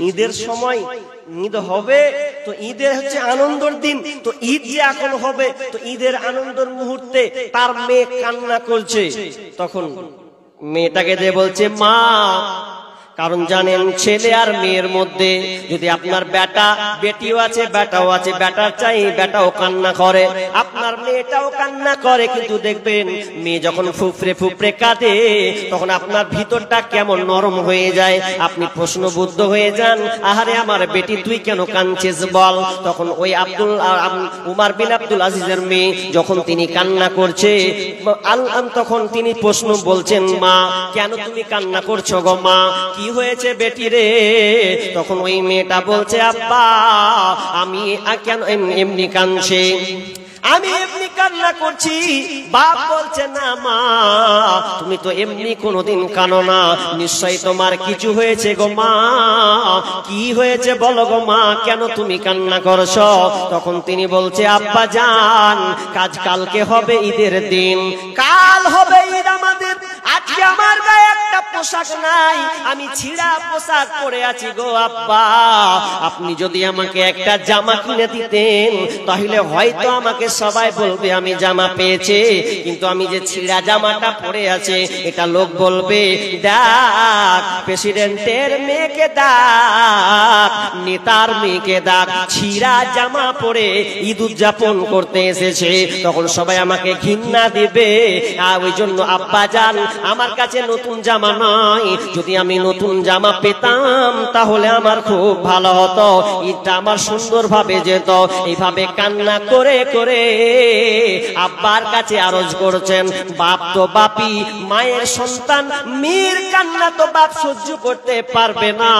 ঈদের সময় ঈদ হবে, তো ঈদের হচ্ছে আনন্দের দিন, তো ঈদ যে এখন হবে, তো ঈদের আনন্দের মুহূর্তে তার মেয়ে কান্না করছে। তখন মেয়েটাকে দিয়ে বলছে মা, কারণ জানেন ছেলে আর মেয়ের মধ্যে যদি আপনার বেটা বেটিও আছে, বেটাও আছে, বেটার চাই বেটাও কান্না করে, আপনার মেয়েটাও কান্না করে, কিন্তু দেখবেন মেয়ে যখন ফুফরে ফুফরে কাঁদে তখন আপনার ভিতরটা কেমন নরম হয়ে যায়, আপনি প্রশ্নবুদ্ধ হয়ে যান, আহারে আমার বেটি তুই কেন কাঁদছিস বল। তখন ওই উমর বিন আব্দুল আজিজের মেয়ে যখন তিনি কান্না করছে, তখন তিনি প্রশ্ন বলছেন মা কেন তুমি কান্না করছো গো মা, কি হয়েছে বেটি রে? তখন ওই মেয়েটা বলছে আব্বা আমি কেন এমনি কাঁদছি, আমি এমনি কান্না করছি। বাপ বলছে না মা তুমি তো এমনি কোনোদিন কানো না, নিশ্চয়ই তোমার কিছু হয়েছে গো মা, কি হয়েছে বলো গো মা, কেন তুমি কান্না করছো? তখন তিনি বলছে আব্বা জান কালকে হবে ঈদের দিন, কাল হবে ঈদ আমাদের, আজকে আমার গায়ে একটা পোশাক নাই, আমি ছিঁড়া পোশাক পরে আছি গো আব্বা, আপনি যদি আমাকে একটা জামা কিনে দিতেন তাহলে হয়তো আমাকে সবাই বলবে আমি জামা পেয়েছে, কিন্তু আমি যে ছিঁড়া জামাটা পরে আছে এটা লোক বলবে দেখ প্রেসিডেন্টের মেয়েকে দেখ, নেতার মেয়েকে দেখ ছিঁড়া জামা পরে ঈদ উদযাপন করতে এসেছে, তখন সবাই আমাকে ঘৃণা দিবে। আর ওই জন্য আব্বা জান আমার কাছে নতুন জামা নাই, যদি আমি নতুন জামা পেতাম তাহলে আমার খুব ভালো হতো, ঈদটা আমার সুন্দরভাবে যেত। এইভাবে কান্না করে করে আব্বার কাছে আরজ করছেন। বাপ তো বাপি, মায়ের সন্তান, মেয়ের কান্না তো বাপ সহ্য করতে পারবে না,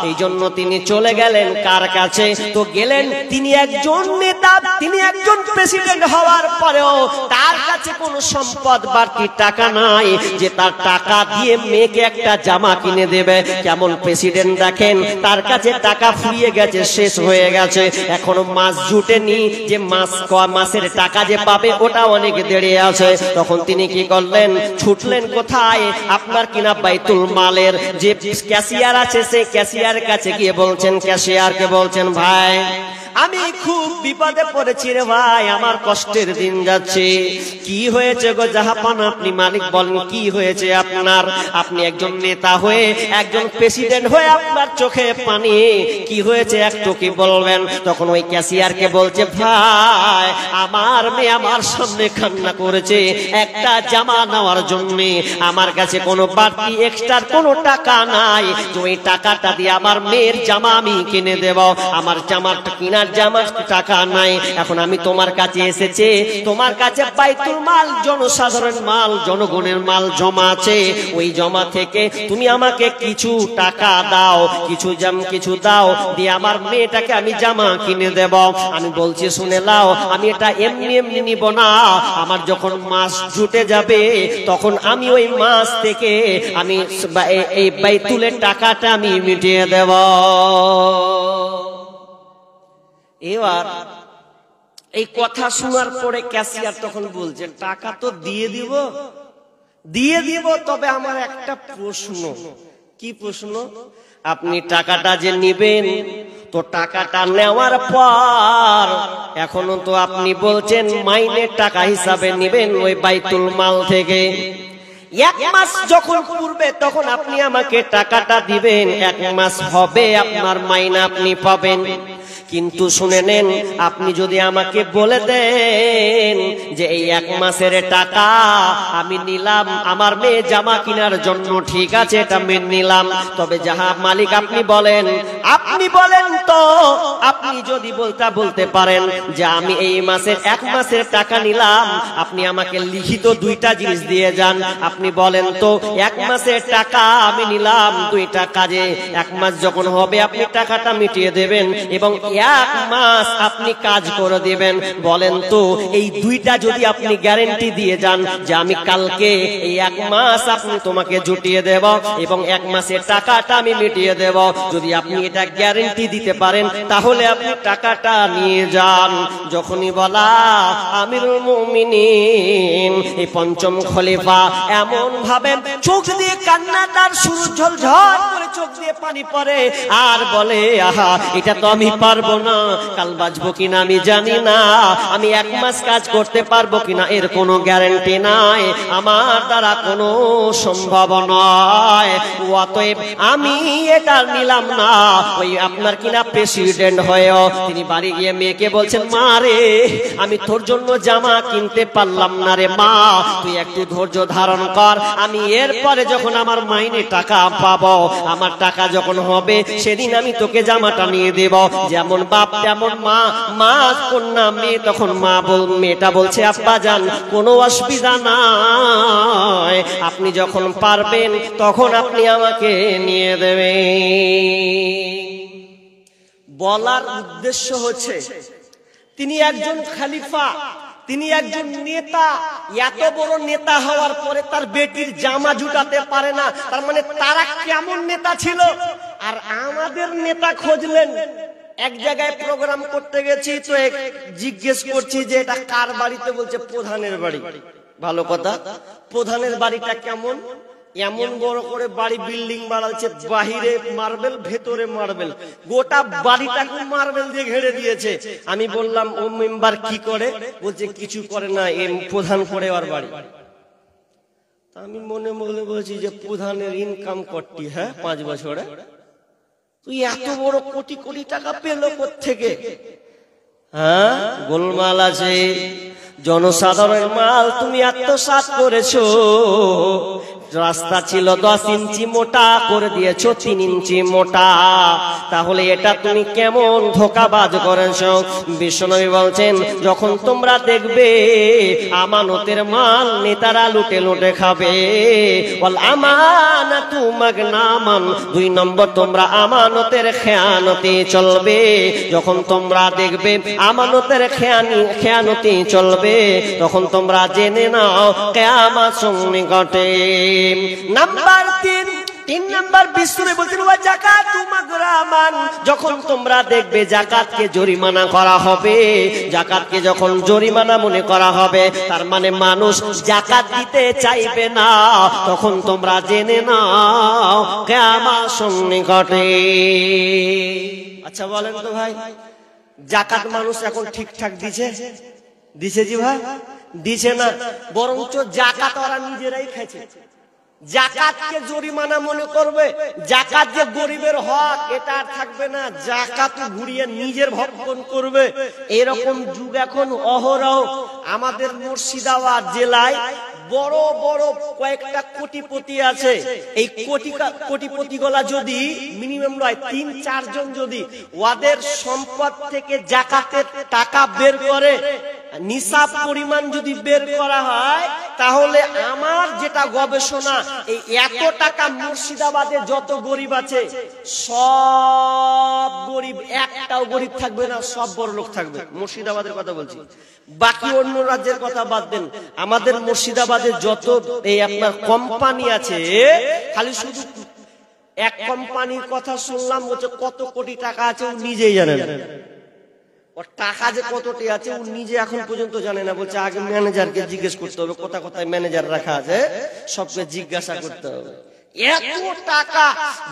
এই জন্য তিনি চলে গেলেন কার কাছে? তো গেলেন তিনি একজন নেতা, তিনি একজন প্রেসিডেন্ট হওয়ার পরেও তার কাছে কোনো সম্পদ বাড়তি টাকা নাই যে তার টাকা দিয়ে মেয়েকে একটা জামা কিনে দেবে। কেমন প্রেসিডেন্ট দেখেন, তার কাছে টাকা ফুরিয়ে গেছে, শেষ হয়ে গেছে, এখনো মাস জুটেনি যে মাসের টাকা যে পাবে ওটা অনেক দেরি আছে। তখন তিনি কি করলেন, ছুটলেন কোথায়? আপনার কিনা বাইতুল মালের যে ক্যাশিয়ার আছে সেই ক্যাশিয়ারের কাছে গিয়ে বলছেন, ক্যাশিয়ারকে বলছেন ভাই আমি খুব বিপদে পড়েছি রে ভাই, আমার কষ্টের দিন যাচ্ছে। কি হয়েছে গো জাহাপান, আপনি মালিক বলেন কি হয়েছে আপনার? আপনি একজন নেতা হয়ে, একজন প্রেসিডেন্ট হয়ে আপনার চোখে পানি, কি হয়েছে একটু কি বলবেন? তখন ওই ক্যাশিয়ারকে বলছে ভাই আমার মেয়ে আমার সামনে কান্না করেছে একটা জামা নেওয়ার জন্য, আমার কাছে কোনো বাড়তি এক্সট্রা কোনো টাকা নাই, তো এই টাকাটা দিয়ে আমার মেয়ের জামা আমি কিনে দেব, আমার জামাটা কিনার জামার টাকা নাই, এখন আমি তোমার কাছে এসেছি, তোমার কাছে বাইতুল মাল জনসাধারণ মাল জনগণের মাল জমা আছে, ওই জমা থেকে তুমি আমাকে কিছু টাকা দাও, কিছু দাও দিয়ে আমার মেয়েটাকে আমি জামা কিনে দেব। আমি বলছি শুনে লাও, আমি এটা এমনি এমনি নিব না, আমার যখন মাস জুটে যাবে তখন আমি ওই মাস থেকে আমি এই বাইতুলের টাকাটা আমি মিটিয়ে দেব। এবার এই কথা শোনার পরে ক্যাশিয়ার তখন বলছে টাকা তো দিয়ে দিব, তবে আমার একটা প্রশ্ন। কি প্রশ্ন? আপনি টাকাটা যে নেবেন, তো টাকাটা নেওয়ার পর এখনো তো আপনি বলছেন মাইনের টাকা হিসাবে নেবেন ওই বাইতুল মাল থেকে, এক মাস যখন পূর্বে তখন আপনি আমাকে টাকাটা দিবেন, এক মাস হবে আপনার মাইনা আপনি পাবেন। কিন্তু শুনে নেন, আপনি যদি আমাকে বলে দেন যে এই এক মাসের টাকা আমি নিলাম আমার মেয়ে জামা কেনার জন্য, ঠিক আছে এটা মেনে নিলাম, তবে যাহা মালিক আপনি বলেন তো আপনি যদি বলতে পারেন যে আমি এই মাসের এক মাসের টাকা নিলাম, আপনি আমাকে লিখিত দুইটা জিনিস দিয়ে যান। আপনি বলেন তো এক মাসের টাকা আমি নিলাম দুইটা কাজে, এক মাস যখন হবে আপনি টাকাটা মিটিয়ে দেবেন এবং এক মাস আপনি কাজ করে দিবেন। বলেন তো এই দুইটা যদি আপনি গ্যারান্টি দিয়ে যান যে আমি কালকে এই এক মাস আপনি তোমাকে জুটিয়ে দেব এবং এক মাসের টাকাটা আমি মিটিয়ে দেব, যদি আপনি এটা এটা গ্যারান্টি দিতে পারেন তাহলে আপনি টাকাটা নিয়ে যান। যখনই বলা আমিরুল মুমিনিন এই পঞ্চম খলিফা এমন ভাবে চোখ দিয়ে কান্না তার শুরু ঝলঝল করে চোখ দিয়ে পানি পড়ে আর বলে আহা এটা তো আমি পারবো না, কাল বাঁচবো কিনা আমি জানি না, আমি 1 মাস কাজ করতে পারবো কিনা এর কোনো গ্যারান্টি নাই, আমার দ্বারা কোনো সম্ভব নয়, অতএব আমি এটা নিলাম না। ওই আপনার কিনা প্রেসিডেন্ট হয়েও তিনি বাড়ি গিয়ে মেয়েকে বলছেন মা রে আমি তোর জন্য জামা কিনতে পারলাম না রে মা, তুই একটু ধৈর্য ধারণ কর, আমি এরপরে যখন আমার মাইনে টাকা পাবো, আমার টাকা যখন হবে সেদিন আমি তোকে জামাটা নিয়ে দেব। যেমন বাপ তেমন মা, মা কন্যা মেয়ে, তখন মেয়েটা বলছে আব্বা জান কোনো অসুবিধা নাই, আপনি যখন পারবেন তখন আপনি আমাকে নিয়ে দেবেন। বলার উদ্দেশ্য হচ্ছে তিনি একজন খলিফা, তিনি একজন নেতা, এত বড় নেতা হওয়ার পরে তার বেটির জামা জুটাতে পারে না, তার মানে তারা কেমন নেতা ছিল। আর আমাদের নেতা খুঁজলেন, এক জায়গায় প্রোগ্রাম করতে গেছি তো জিজ্ঞেস করছি যে এটা কার বাড়িতে, বলছে প্রধানের বাড়ি। ভালো কথা, প্রধানের বাড়িটা কেমন? এমন বড় করে বাড়ি, বিল্ডিং বানাচ্ছে, বাহিরে মার্বেল ভেতরে মার্বেল, গোটা বাড়িটাকে মার্বেল দিয়ে ঘেরে দিয়েছে। আমি বললাম ও মেম্বার কি করে? বলছে কিছু করে না, প্রধান করে ওর বাড়ি। আমি মনে মনে বলছি যে প্রধানের ইনকাম করতি, হ্যাঁ 5 বছরে তুই এত বড় কোটি কোটি টাকা পেল কোত্থেকে? হ্যাঁ গোলমাল আছে, জনসাধারণের মাল তুমি আত্মসাৎ করেছো। রাস্তা ছিল 10 ইঞ্চি মোটা, করে দিয়েছো 3 ইঞ্চি মোটা, তাহলে এটা তুমি কেমন ধোঁকাবাজ করেছো? বিশ্বনবী বলছেন যখন তোমরা দেখবে আমানতের মাল নেতারা লুটে লুটে খাবে, বল আমানাতু মাগনামান, 2 নম্বর তোমরা আমানতের খেয়ানতি চলবে। যখন তোমরা দেখবে আমানতের খেয়ানতি চলবে তখন তোমরা জেনে নাও কিয়ামত সন্নিকটে। নাম্বার 3 নাম্বার বিশ্বনবী বলছেন ওয়া যাকাতু মাগরামান, যখন তোমরা দেখবে যাকাতকে জরিমানা করা হবে, যাকাতকে যখন জরিমানা মনে করা হবে তার মানে মানুষ যাকাত দিতে চাইবে না, তখন তোমরা জেনে নাও কিয়ামত সন্নিকটে। আচ্ছা বলেন তো ভাই, যাকাত মানুষ এখন ঠিকঠাক দিছে জি ভাই? দিছে না, বরঞ্চ যাকাত ওরা নিজেরাই খাইছে। যাকাতকে জরিমানা মনে করবে, যাকাত যে গরিবের হক এটা আর থাকবে না, যাকাত ঘুরিয়ে নিজের ভক্ষণ করবে। এরকম যুগ এখন অহরহ। আমাদের মুর্শিদাবাদ জেলায় বড় বড় কয়েকটা কোটিপতি আছে, এই কোটিপতি গুলা যদি মিনিমাম নয় 3-4 জন যদি ওদের সম্পদ থেকে যাকাতের টাকা বের করে, নিসাব পরিমাণ যদি বের করা হয়, তাহলে আমার যেটা গবেষণা এই এত টাকা মুর্শিদাবাদে যত গরিব আছে সব গরিব, একটাও গরিব থাকবে না, সব বড় লোক থাকবে। মুর্শিদাবাদের কথা বলছি, বাকি অন্য রাজ্যের কথা বাদ দেন। আমাদের মুর্শিদাবাদে যত এই আপনার কোম্পানি আছে, খালি শুধু এক কোম্পানির কথা শুনলাম, বলছে কত কোটি টাকা আছে ও নিজেই জানে না। ওর টাকা যে কতটি আছে ও নিজে এখন পর্যন্ত জানে না, বলছে আগে ম্যানেজারকে জিজ্ঞেস করতে হবে, কোথায় কোথায় ম্যানেজার রাখা আছে সবকে জিজ্ঞাসা করতে হবে। এত টাকা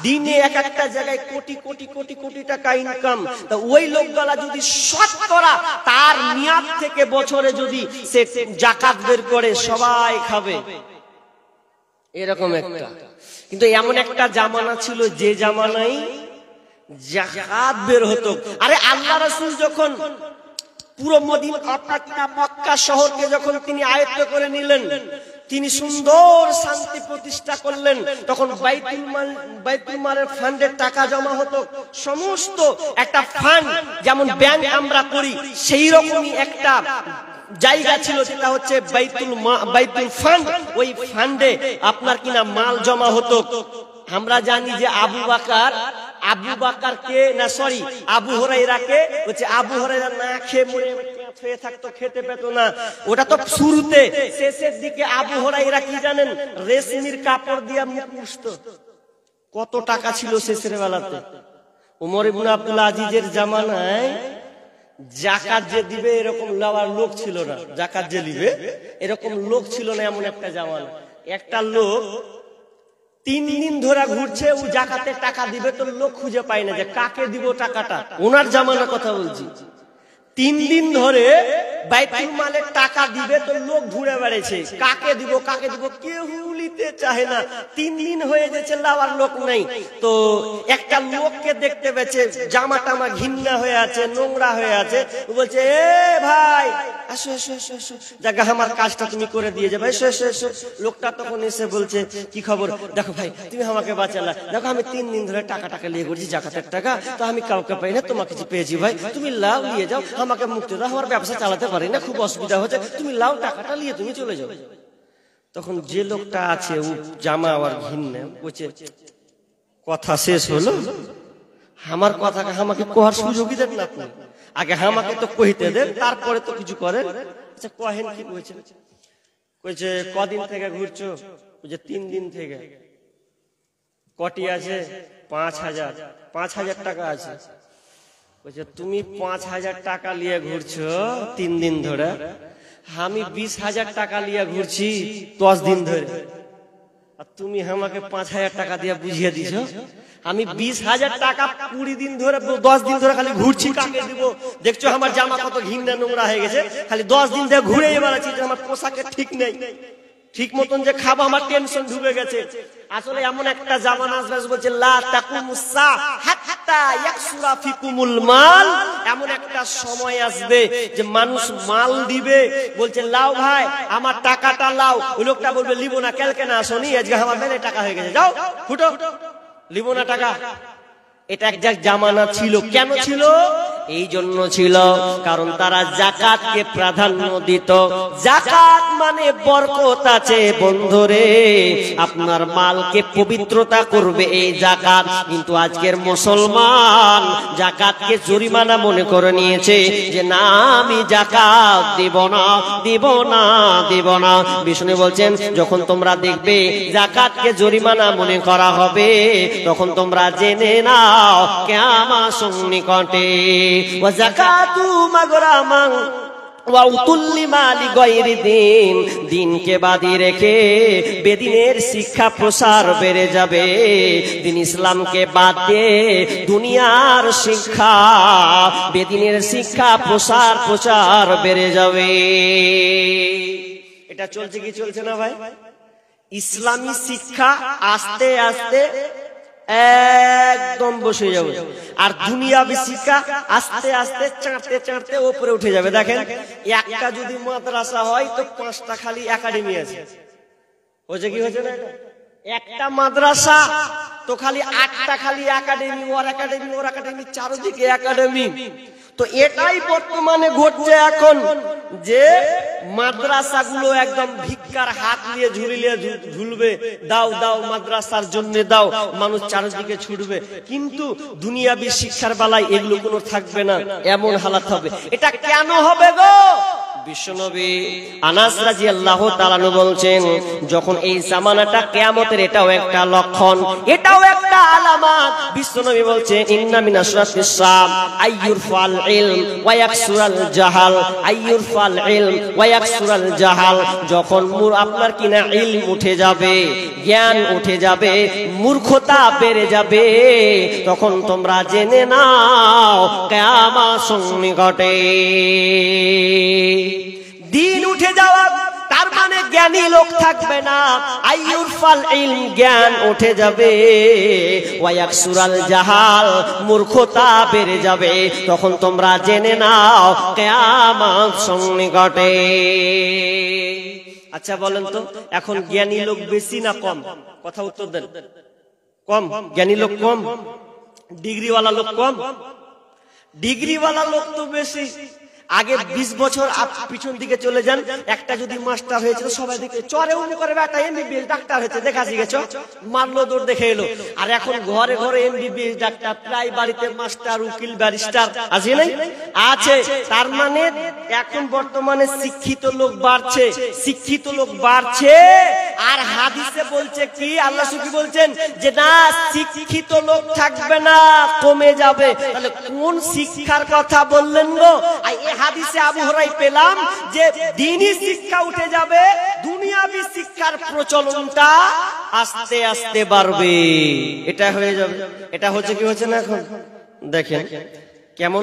দিনে এক একটা জায়গায় কোটি কোটি কোটি কোটি টাকা ইনকাম, তা ওই লোকগুলা যদি শতকরা তার মেয়াদ থেকে বছরে যদি সে যাকাত বের করে সবাই খাবে, এরকম একটা। কিন্তু এমন একটা জামানা ছিল যে জামানায় যাকাত বের হতো। আরে আল্লাহ রাসূল যখন পুরো মদিনা মক্কা শহরকে যখন তিনি আয়ত্ত করে নিলেন, তিনি সুন্দর শান্তি প্রতিষ্ঠা করলেন, তখন বাইতুল মালের ফান্ডের টাকা জমা হতো। সমস্ত একটা ফান্ড, যেমন ব্যাংক আমরা করি সেই রকমই একটা জায়গা ছিল, যেটা হচ্ছে বাইতুল ফান্ড। ওই ফান্ডে আপনার কিনা মাল জমা হতো। আমরা জানি যে আবু হুরায়রাকে হচ্ছে আবু হুরায়রা না খেয়ে মরে থাকতো, খেতে পেত না। ওটা তো শুরুতে, শেষের দিকে আবু হুরায়রা কি জানেন, রেশমির কাপড় দিয়ে মুখ মুছতো। কত টাকা ছিল শেষের বেলাতে, উমর ইবনে আব্দুল আজিজের জামানায় জাকাত যে দিবে এরকম লওয়ার লোক ছিল না, জাকাত যে দিবে এরকম লোক ছিল না। এমন একটা জামানা, একটা লোক 3 দিন ধরে ঘুরছে, ও জাকাতের টাকা দিবে তো লোক খুঁজে পায় না যে কাকে দিব টাকাটা। ওনার জামানার কথা বলছি। 3 দিন ধরে বাইতুল মালের টাকা দিবে তো লোক ঘুরে বেড়েছে, কাকে দিব কাকে দিব, কেউ নিতে চায় না। 3 দিন হয়ে গেছে, লাওয়ার লোক নাই। তো একটা লোককে দেখতে পেয়েছে, জামা টামা ঘিন্না হয়ে আছে, নোংরা হয়ে আছে। ও বলছে, এ ভাই আসো আসো আসো আসো, জায়গা আমার কাজটা তুমি করে দিয়ে যাবে, এসো এসো এসো। লোকটা তখন এসে বলছে, কি খবর? দেখো ভাই তুমি আমাকে বাঁচালা, দেখো আমি 3 দিন ধরে টাকা নিয়ে ঘুরছি, জাকাতের টাকা, তো আমি কাউকে পাই না, তোমাকে পেয়েছি ভাই, তুমি লাও নিয়ে যাও, আমাকে মুক্তি দাও, আমার ব্যবসা চালাতে পারি না, খুব অসুবিধা হচ্ছে, তুমি লাও টাকাটা নিয়ে তুমি চলে যাও। তখন যে লোকটা আছে ও জামা আর ঘিন্না বলছে, কথা শেষ হলো, আমার কথা আমাকে কোহার সুযোগই দেন না আপনি, আগে আমাকে তো কইতে দেন, তারপরে তো কিছু করেন। আচ্ছা কহেন কি কইছে? কইছে কদিন থেকে ঘুরছো? কইছে 3 দিন থেকে। কটি আছে? 5000। 5000 টাকা আছে। কইছে তুমি 5000 টাকা নিয়ে ঘুরছো 3 দিন ধরে, আমি 20,000 টাকা নিয়ে ঘুরছি 10 দিন ধরে, আর তুমি আমাকে 5000 টাকা দিয়ে বুঝিয়ে দিছো। আমি 20,000 টাকা 20 দিন ধরে 10 দিন ধরে খালি ঘুরছি, কাকে দিব? দেখছো আমার জামা কত ঘিন্না নোংরা হয়ে গেছে, খালি 10 দিন ধরে ঘুরে বেড়াচ্ছি, আমার পোশাকে ঠিক নেই, ঠিক মতন যে খাবো আমার টেনশন ঢুকে গেছে। আসলে এমন একটা জামানা আসবে, বলছে লা তাকুমুস সা হাত্তা ইয়াকসুরা ফিকুমুল মাল, এমন একটা সময় আসবে যে মানুষ মাল দিবে, বলছে লাও ভাই আমার টাকাটা লাও, ওই লোকটা বলবে লিবো না, কালকে না আসনি, আজকে আমার মেলে টাকা হয়ে গেছে, যাও ফুটো, লিবো না টাকা। এটা এক জামানা ছিল। কেন ছিল? এই জন্য ছিল কারণ তারা যাকাতকে প্রাধান্য দিত। যাকাত মানে বরকত আছে বন্ধুরে, আপনার মালকে পবিত্রতা করবে এই যাকাত। কিন্তু আজকের মুসলমান যাকাতকে জরিমানা মনে করে নিয়েছে, যে না আমি যাকাত দিব না দিব না দিব না। বিষ্ণু বলছেন, যখন তোমরা দেখবে যাকাতকে জরিমানা মনে করা হবে, তখন তোমরা জেনে নাও কিয়ামত সন্নিকটে। ওয়া যাকাতু মাগরামান ওয়া উতুল্লি মালি গায়রি দিন, দিনকে বাদি রেখে বেদিনের শিক্ষা প্রসার বেড়ে যাবে। দিন ইসলামকে বাদ দিয়ে দুনিয়ার শিক্ষা, বেদিনের শিক্ষা প্রচার বেড়ে যাবে। এটা চলছে কি চলছে না ভাই? ইসলামী শিক্ষা আস্তে আস্তে একদম বসে যাবে, আর দুনিয়াবি শিক্ষা আস্তে আস্তে চাঁটতে চাঁটতে উপরে উঠে যাবে। দেখেন, একটা যদি মাদ্রাসা হয় তো 5টা খালি একাডেমি আছে। হচ্ছে কি হচ্ছে না? একটা মাদ্রাসা তো খালি 8টা খালি একাডেমি, ওর একাডেমি ওর একাডেমি, চারদিকে একাডেমি। তো এটাই বর্তমানে ঘটছে এখন, যে মাদ্রাসাগুলো একদম ভিক্ষার হাত নিয়ে ঝুলবে, দাও দাও মাদ্রাসার জন্য দাও, মানুষ চারদিকে ছুটবে। কিন্তু দুনিয়াবি শিক্ষার বেলায় এগুলো কোনো থাকবে না, এমন হালাত হবে। এটা কেন হবে গো? বিশ্বনবী আনাস রাদিয়াল্লাহু তাআলা আনহু বলছেন, যখন এই জামানাটা কিয়ামতের, এটাও একটা লক্ষণ, এটাও একটা আলামত। বিশ্বনবী বলছেন, ইন্না মিন আশরাতিস সাম আইয়ুরফাল ইলম ওয়া ইয়াকসুরাল জাহাল, আইয়ুরফাল ইলম ওয়া ইয়াকসুরাল জাহাল। যখন আপনার কিনা ইলম উঠে যাবে, জ্ঞান উঠে যাবে, মূর্খতা বেড়ে যাবে, তখন তোমরা জেনে নাও কিয়ামত সন্নিকটে। দিন উঠে যাওয়া তার মানে জ্ঞানী লোক থাকবে না, আইয়ুরফাল ইলম জ্ঞান উঠে যাবে, ওয়া ইয়াকসুরাল জাহাল মূর্খতা বেড়ে যাবে, তখন তোমরা জেনে নাও কিয়ামত সন্নিকটে। আচ্ছা বলেন তো, এখন জ্ঞানী লোক বেশি না কম? কথা উত্তর দেন। কম, জ্ঞানী লোক কম, ডিগ্রিওয়ালা লোক কম। ডিগ্রিওয়ালা লোক তো বেশি, আগে 20 বছর পিছন দিকে চলে যান, একটা যদি মাস্টার হয়েছে সবাই দেখে চরে উনি করে বেটা এমবিবিএস ডাক্তার হয়েছে, দেখা শিখেছ, মারলো দৌড় দেখে এলো। আর এখন ঘরে ঘরে এমবিবিএস ডাক্তার, প্রায় বাড়িতে মাস্টার উকিল ব্যারিস্টার আছে নাই আছে। তার মানে এখন বর্তমানে শিক্ষিত লোক বাড়ছে, শিক্ষিত লোক বাড়ছে। আর হাদিসে বলছে কি, আল্লাহ কি বলছেন যে না শিক্ষিত লোক থাকবে না, কমে যাবে। তাহলে কোন শিক্ষার কথা বললেন গো? এই হাদিসে আবু হুরায়রা পেলাম যে দ্বীনি শিক্ষা উঠে যাবে, দুনিয়াবি শিক্ষার প্রচলনটা আস্তে আস্তে বাড়বে। এটা হয়ে যাবে। এটা হচ্ছে কি হচ্ছে না এখন? দেখেন কেমন,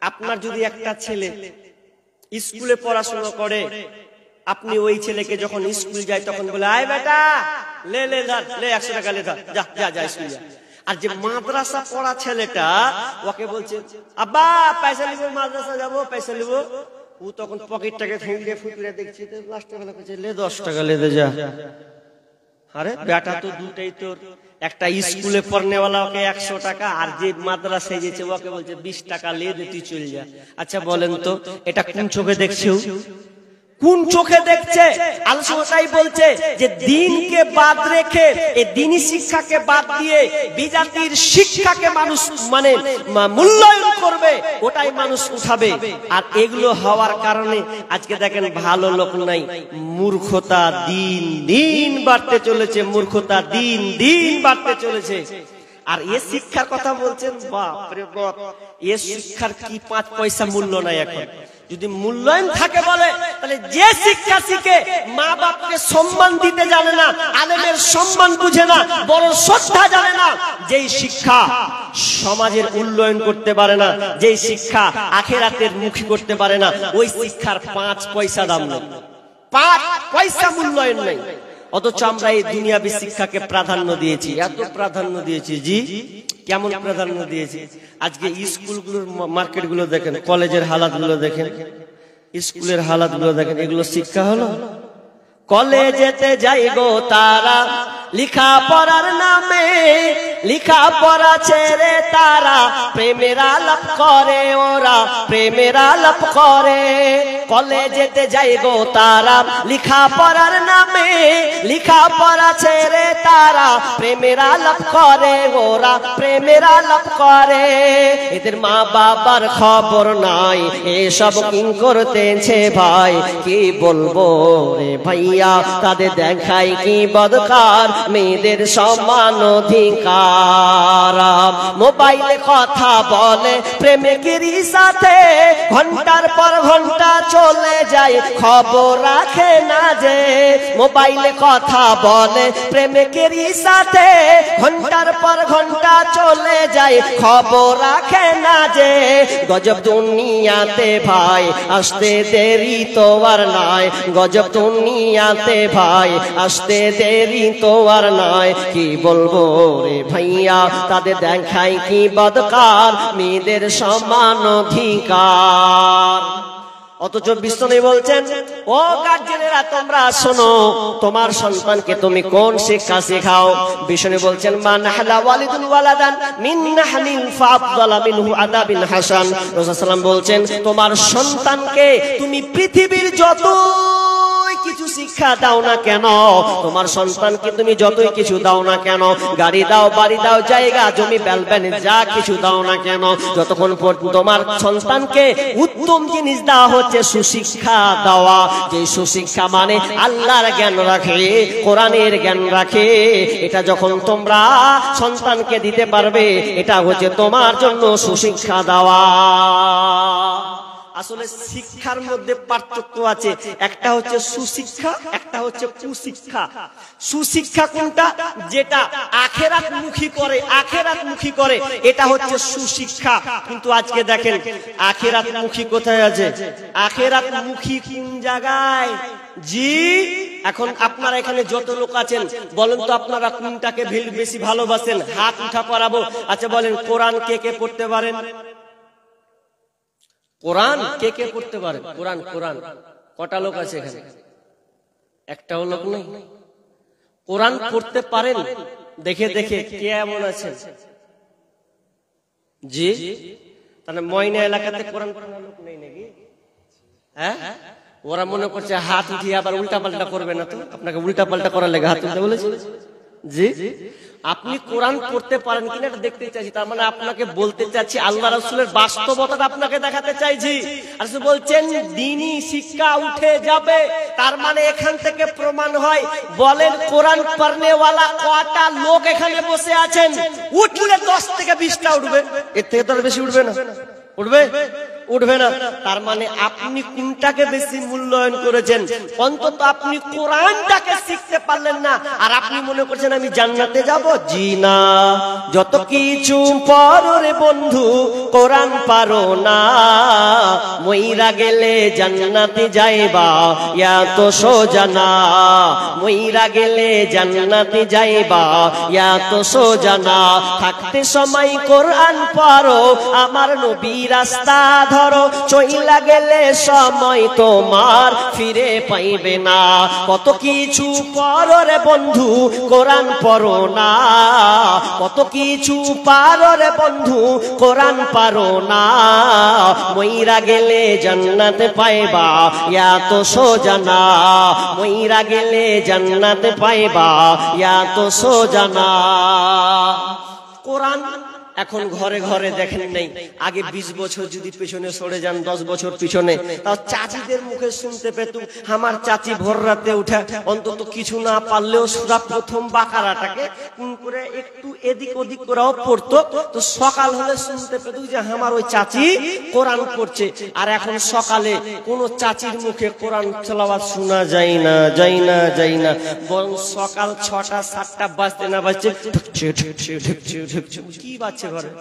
আপনার যদি একটা ছেলে স্কুলে পড়াশোনা করে, আপনি ওই ছেলেকে যখন স্কুল যায় তখন বলে আয় বেটা লে লে লে 100 টাকা লে, যা যা যা স্কুল যা। আর যে মাদ্রাসা পড়া ছেলেটা, ওকে বলছে আব্বা পয়সা নিব, মাদ্রাসা যাবো পয়সা নিব, ও তখন পকেটটাকে ফেলে ফুটলে দেখছে লাস্ট টাকা লাগছে, লে 10 টাকা লে দে যা। আরে বেটা তো দুটাই তোর, একটা স্কুলে পড়নেওয়ালা ওকে 100 টাকা, আর যে মাদ্রাসায় যেছে ওকে বলছে 20 টাকা লে দে তুই চল যা। আচ্ছা বলেন তো এটা কোন চোখে দেখছে? কোন চোখে দেখছে? আলোচনাটাই বলছে যে দিনকে বাদ রেখে, এই দ্বীনি শিক্ষাকে বাদ দিয়ে বিজাতির শিক্ষাকে মানুষ মানে মূল্যায়ন করবে, ওটাই মানুষ উঠাবে। আর এগুলো হওয়ার কারণে আজকে দেখেন ভালো লোক নাই, মূর্খতা দিন দিন বাড়তে চলেছে, মূর্খতা দিন দিন বাড়তে চলেছে। আর এ শিক্ষার কথা বলছেন, বাপ রে বাপ, এ শিক্ষার কি 5 পয়সা মূল্য নাই এখন। যদি মূল্যায়ন থাকে বলে, তাহলে যে শিক্ষা শিখে মা বাপকে সম্মান দিতে জানে না, আলেমের সম্মান বুঝে না, বড় শ্রদ্ধা জানে না, যেই শিক্ষা সমাজের উন্নয়ন করতে পারে না, যেই শিক্ষা আখিরাতের মুখী করতে পারে না, ওই শিক্ষার 5 পয়সা দাম নেই, 5 পয়সা মূল্যায়ন নেই। অথচ আমরা এই দুনিয়াবী শিক্ষাকে প্রাধান্য দিয়েছি, এত প্রাধান্য দিয়েছি। জি কেমন প্রাধান্য দিয়েছি? আজকে স্কুলগুলোর মার্কেট গুলো দেখেন, কলেজের হালাত গুলো দেখেন, স্কুলের হালাত গুলো দেখেন, এগুলো শিক্ষা হলো? কলেজেতে যাই গো তারা লিখা পড়ার নামে, লিখা পড়া ছেড়ে তারা প্রেমের আলাপ করে, ওরা প্রেমের আলাপ করে। কলেজেতে যাই গো তারা লিখা পড়ার নামে, লিখা পড়া ছেড়ে তারা প্রেমের আলাপ করে, ওরা প্রেমের আলাপ করে। এদের মা বাবার খবর নাই, এসব কি করতেছে ভাই, কি বলবো রে ভাইয়া, তাদের দেখাই কি বদকার, মেয়েদের সমান অধিকার। মোবাইলে কথা বলে প্রেমিকেরই সাথে, ঘন্টার পর ঘন্টা চলে যায়, খবর রাখে না যে। মোবাইলে কথা বলে প্রেমিকেরই সাথে, ঘন্টার পর ঘন্টা চলে যায়, খবর রাখে না যে। গজব দুনিয়াতে ভাই আসতে দেরি তো আর নাই, গজব দুনিয়াতে ভাই আসতে দেরি তো আর নাই, কি বলবো রে ভাইয়া, তাদের দেখাই কি বদকার, মেয়েদের সমান অধিকার। অথচ বিষ্ণু বলছেন, ও গার্জেনেরা তোমরা শোনো, তোমার সন্তানকে তুমি কোন শিক্ষা শেখাও? বিষ্ণু বলছেন, মান হালা ওয়ালিদুন ওয়ালাদান মিন নাহলিন ফাআফদালা মিনহু আদাবিন হাসান। রাসূল সাল্লাল্লাহু আলাইহি বলছেন, তোমার সন্তানকে তুমি পৃথিবীর যত কিছু শিক্ষা দাও না কেন, তোমার সন্তানকে তুমি যতই কিছু দাও না কেন, গাড়ি দাও, বাড়ি দাও, জায়গা জমি বেলবেনে যা কিছু দাও না কেন, যতক্ষণ পর্যন্ত তোমার সন্তানকে উত্তম জিনিস দেওয়া হচ্ছে সুশিক্ষা দেওয়া, যে সুশিক্ষা মানে আল্লাহর জ্ঞান রাখে, কোরআনের জ্ঞান রাখে, এটা যখন তোমরা সন্তানকে দিতে পারবে, এটা হচ্ছে তোমার জন্য সুশিক্ষা দেওয়া। আসলে শিক্ষার মধ্যে পার্থক্য আছে, একটা হচ্ছে সুশিক্ষা, একটা হচ্ছে কুশিক্ষা। সুশিক্ষা কোনটা? যেটা আখিরাত মুখী করে, আখিরাত মুখী করে, এটা হচ্ছে সুশিক্ষা। কিন্তু আজকে দেখেন আখিরাত মুখী কোথায় আছে? আখিরাত মুখী কোন জায়গায়? জি এখন আপনারা এখানে যত লোক আছেন বলেন তো আপনারা কোনটাকে বেশি ভালোবাসেন? হাত উঠা করাবো। আচ্ছা বলেন, কোরআন কে কে পড়তে পারেন? কোরআন কে কে পড়তে পারে? কোরআন কোরআন কটা লোক আছে এখানে? একটাও লোক নেই। কোরআন পড়তে পারেন? দেখে দেখে কে এমন আছেন? জি তাহলে ময়না এলাকাতে কোরআন পড়ার লোক নেই নাকি? হ্যাঁ, ওরা মনে করছে হাত উঠিয়ে আবার উল্টা পাল্টা করবে না, তো আপনাকে উল্টা পাল্টা করার লেগে হাত তুলতে বলেছি। জি, আপনি কোরআন পড়তে পারেন কিনা এটা দেখতে চাইছি। তার মানে আপনাকে বলতে চাচ্ছি আল্লাহ রাসূলের বাস্তবতা আপনাকে দেখাতে চাইছি। আর বলছেন দ্বীনি শিক্ষা উঠে যাবে, তার মানে এখান থেকে প্রমাণ হয়, বলেন কোরআন পড়নেওয়ালা কয়টা লোক এখানে বসে আছেন? উঠলে 10 থেকে 20টা উঠবে, এর থেকে তো বেশি উঠবে না। উঠবে? উঠবে না। তার মানে আপনি কোনটাকে বেশি মূল্যায়ন করেছেন? অন্তত আপনি কোরআনটাকে শিখতে পারলেন না, আর আপনি মনে করছেন আমি জান্নাতে যাব। জি না, যত কিছু পারো রে বন্ধু কোরআন পারো না, মইরা গেলে জান্নাতে যাইবা ইয়া তো সোজা না, মইরা গেলে জান্নাতে যাইবা ইয়া তো সোজা না। থাকতে সময় কোরআন পড়ো, আমার নবী রাস্তা ধরো, চইলা গেলে সময় তোমার ফিরে পাইবে না। কত কিছু পারো রে বন্ধু কোরআন পড়ো না, কত কিছু পারো রে বন্ধু কোরআন পারো না, মইরা গেলে জান্নাতে পাইবা ইয়া তো সোজা না, মইরা গেলে জান্নাতে পাইবা ইয়া তো সোজা না। কোরআন এখন ঘরে ঘরে দেখেন নাই। আগে 20 বছর যদি পিছনে সরে যান, 10 বছর পিছনে, তাও চাচিদের মুখে শুনতে পেতুম আমার চাচি ভোর রাতে উঠা অন্তত কিছু না পারলেও সূরা প্রথম বাকারাটাকে কোন করে একটু এদিক ওদিক করেও পড়তো, তো সকাল হলে শুনতে পেতুম যে আমার ওই চাচি কোরআন পড়ছে। আর এখন সকালে কোন চাচির মুখে কোরআন তেলাওয়াত শোনা যায় না, যায় না, যায় না। বরং সকাল 6টা 7টা বাজতে না বাজছে কি বাজছে ঘরে,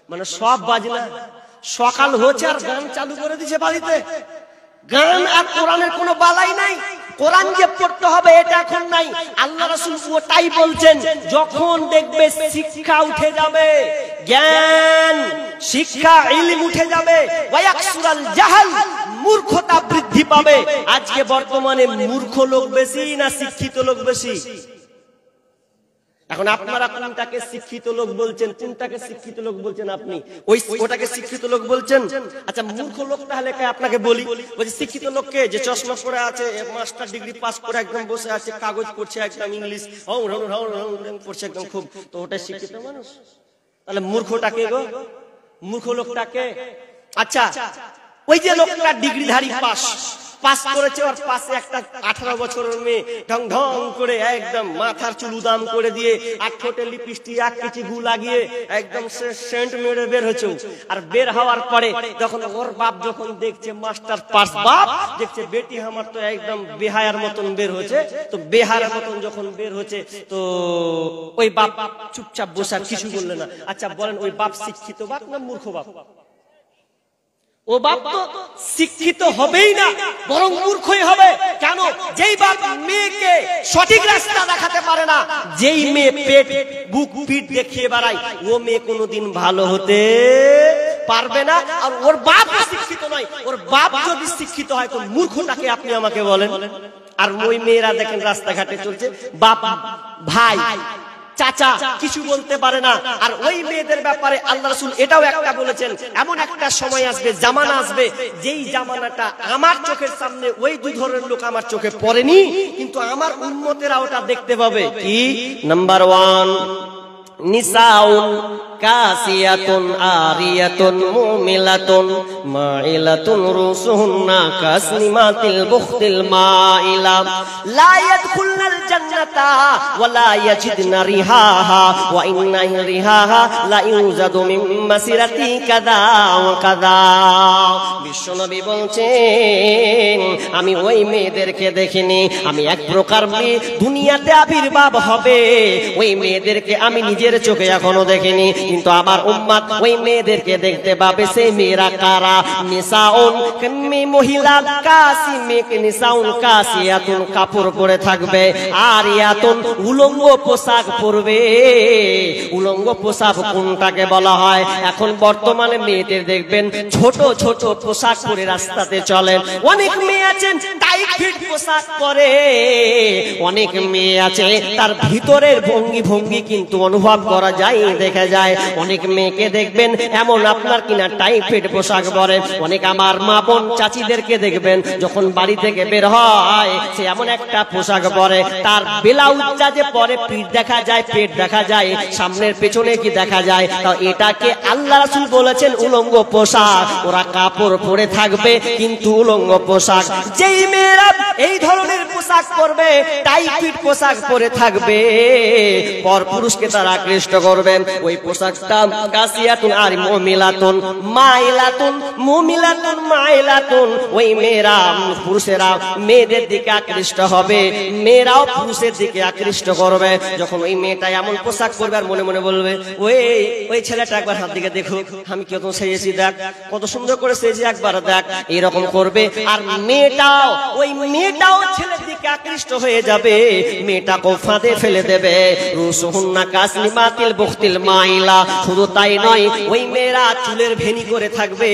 মানে সব বাজনা সকাল হচ্ছে আর গান চালু করে দিছে বাড়িতে। গান আর কোরআনের কোনো বালাই নাই। কোরআন যে পড়তে হবে এটা এখন নাই। আল্লাহ রাসূল ওটাই বলছেন, যখন দেখবে শিক্ষা উঠে যাবে, জ্ঞান শিক্ষা ইলম উঠে যাবে, ওয়ায়াকসুরাল জাহাল মূর্খতা বৃদ্ধি পাবে। আজকে বর্তমানে মূর্খ লোক বেশি না শিক্ষিত লোক বেশি? এখন আপনারা কোনটাকে শিক্ষিত লোক বলছেন, কোনটাকে শিক্ষিত লোক বলছেন? আপনি ওটাকে শিক্ষিত লোক বলছেন। আচ্ছা, মূর্খ লোক তাহলে কে? আপনাকে বলি, ওই শিক্ষিত লোককে যে চশমা পরে আছে, মাস্টার ডিগ্রি পাস করে একদম বসে আছে, কাগজ পড়ছে একদম ইংলিশ পড়ছে একদম খুব, তো ওটাই শিক্ষিত মানুষ? তাহলে মূর্খটাকে গো, মূর্খ লোকটাকে? আচ্ছা, ওই যে লোকটা ডিগ্রিধারী পাস করেছে, ওর পাশে একটা 18 বছরের মেয়ে ঢং ঢং করে একদম মাথার চুল উদাম করে দিয়ে, আর ঠোঁটে লিপস্টিক এক কেচি গু লাগিয়ে একদম সেন্ট মেরে বের হয়েছে। আর বের হওয়ার পরে যখন ওর বাপ যখন দেখছে মাস্টার পাস, বাপ দেখছে বেটি আমার তো একদম বেহায়ার মতন বের হয়েছে, তো বেহায়ার মতন যখন বের হয়েছে, তো ওই বাপ চুপচাপ বসে কিছু বললে না। আচ্ছা বলেন, ওই বাপ শিক্ষিত বাপ না মূর্খ বাপ? ও বাপ তো শিক্ষিত হবেই না, বরং মূর্খই হবে। কেন? যেই বাপ মেয়েকে সঠিক রাস্তা দেখাতে পারে না, যেই মেয়ে পেট বুক পিঠ দেখিয়ে বেড়ায়, ও মেয়ে কোনোদিন ভালো হতে পারবে না। আর ওর বাপ শিক্ষিত নয়, ওর বাপ যদি শিক্ষিত হয় তো মূর্খটাকে আপনি আমাকে বলেন। আর ওই মেয়েরা দেখেন রাস্তাঘাটে চলছে, বাপ ভাই চাচা কিছু বলতে পারে না। আর ওই মেয়েদের ব্যাপারে আল্লাহ রাসূল এটাও একটা বলেছেন, এমন একটা সময় আসবে, জামানা আসবে, যেই জামানাটা আমার চোখের সামনে ওই দুই ধরনের লোক আমার চোখে পড়েনি, কিন্তু আমার উম্মতেরা ওটা দেখতে পাবে। কি? নাম্বার 1, নিসাউন কাসিয়াতুন আরিয়াতুন মুমিলাতুন মাইলাতুন রুসুহুন্না কাসনিমাতিল বুখতিল মাইলা লা ইয়াদখুলনাল জান্নাতা ওয়া লা ইয়াজিদনা রিহাহা ওয়া ইন্না রিহাহা লা ইউজাদু মিন মাসিরাতি কাযা ওয়া কাযা। বিশ্বনবী বলছেন, আমি ওই মেয়েদেরকে দেখিনি, আমি এক প্রকার মেয়ে দুনিয়াতে আবির্ভাব হবে, ওই মেয়েদেরকে আমি নিজের চোখে এখনো দেখিনি, কিন্তু আমার উম্মত ওই মেয়েদেরকে দেখতে পাবে। সেই মেয়েরা কারা? নিসাউন, মহিলা, কাসিমেকে নিসাউন কাসিয়াতুন, কাপড় পরে থাকবে, আর ইয়াতুন উলঙ্গ পোশাক পরবে। উলঙ্গ পোশাক কোনটাকে বলা হয়? এখন বর্তমানে মেয়েদের দেখবেন ছোট ছোট পোশাক পরে রাস্তাতে চলেন। অনেক মেয়ে আছেন টাইট ফিট পোশাক পরে, অনেক মেয়ে আছে তার ভিতরের ভঙ্গি কিন্তু অনুভব করা যায়, দেখা যায়। অনেক মেয়েকে দেখবেন এমন আপনার কিনা টাইপের পোশাক পরে, অনেক আমার মা বোন চাচিদেরকে দেখবেন যখন বাড়ি থেকে বের হয় সে এমন একটা পোশাক পরে, তার ব্লাউজটা যে পরে পিঠ দেখা যায়, পেট দেখা যায়, সামনের পেছনে কি দেখা যায়, তো এটাকে আল্লাহ রাসূল বলেছেন উলঙ্গ পোশাক। ওরা কাপড় পরে থাকবে কিন্তু উলঙ্গ পোশাক। যেই মেয়েরা এই ধরনের পোশাক পরবে, টাইট পোশাক পরে থাকবে, পর পুরুষকে তারা আকৃষ্ট করবেন। ওই পোশাকটা কাসিয়াতুন আর মুমিলাতুন মাইলাতুন, মুমিলাতুন মাইলাতুন। ওই মেয়েরা পুরুষেরা মেয়েদের দিকে আকৃষ্ট হবে, মেয়েরাও পুরুষের দিকে আকৃষ্ট করবে। যখন ওই মেয়েটা এমন পোশাক পরবে আর মনে মনে বলবে ওই ছেলেটা একবার হাত দিকে দেখো, আমি কত সেজেছি, দেখ কত সুন্দর করে সেজে, একবার দেখ, এরকম করবে। আর মেয়েটাও ছেলের দিকে আকৃষ্ট হয়ে যাবে, মেয়েটাকে ফাঁদে ফেলে দেবে। রুসুহুন্না কাসনিমাতিল বুখতিল মাইলা। শুধু তাই নয়, ওই মেয়েরা চুলের ভেনি করে থাকবে,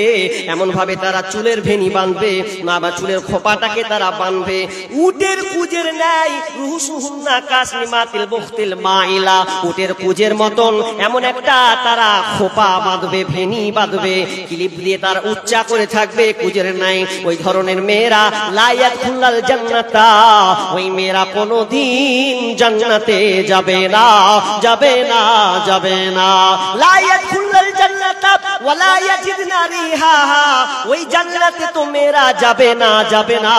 এমন ভাবে তারা চুলের ভেনি বাঁধবে না, বা চুলের খোপাটাকে তারা বাঁধবে উটের কুজের ন্যায়। রুসুহুন্না কাসনিমাতিল বুখতিল মাইলা। উটের কুজের মতন এমন একটা তারা খোপা বাঁধবে, ভেনি বাঁধবে, ক্লিপ দিয়ে তার উচ্চা করে থাকবে কুজের ন্যায়। ওই ধরনের মেয়েরা লা ইয়াদখুলুল জান্নাতা, ওই মেয়েরা কোনদিন জান্নাতে যাবে না, যাবে না, যাবে না। লা ইয়াদখুলুল জান্নাতা ওয়া লা ইয়াজিদনা রিহাহা। ওই জান্নাতে তো মেয়েরা যাবে না, যাবে না।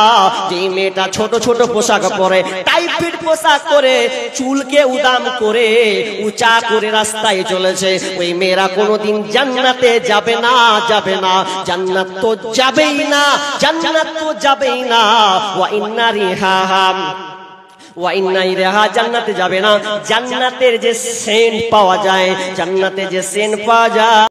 যে মেয়েটা ছোট ছোট পোশাক পরে, টাইট পোশাক পরে, চুলকে উদাম করে উঁচা করে রাস্তায় চলেছে, ওই মেয়েরা কোনদিন জান্নাতে যাবে না, যাবে না। জান্নাত তো যাবেই না, জান্নাত তো যাবেই না। ওয়া ইন্না রিহাহা ওয়া ইন্না ইলাইহা, জান্নাতে যাবে না। জান্নাতের যে সেন্ট পাওয়া যায়, জান্নাতে যে সেন্ট পাওয়া যায়